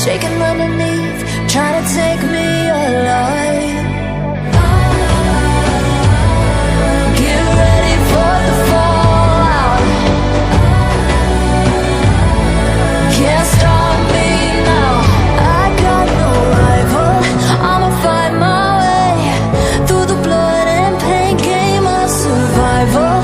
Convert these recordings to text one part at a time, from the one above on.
shaking underneath, trying to take me alive. Get ready for the fallout. Can't stop me now. I got no rival. I'ma find my way through the blood and pain, game of survival.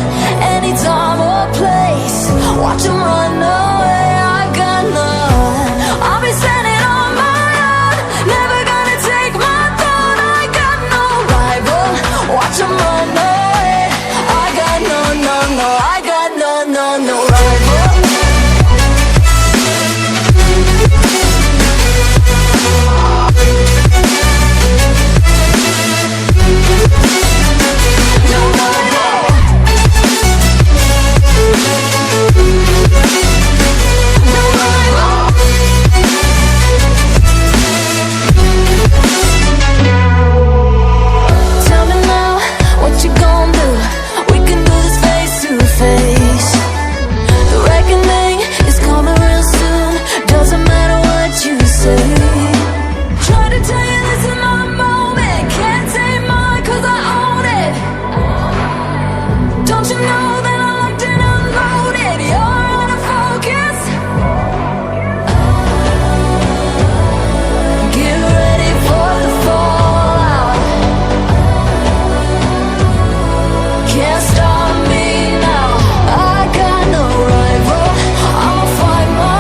Any time or place, watch 'em run away. I got none. I'll be standing on my own, never gonna take my throne. I got no rival. Watch 'em run away. I got no, no, no. I got no, no, no rival.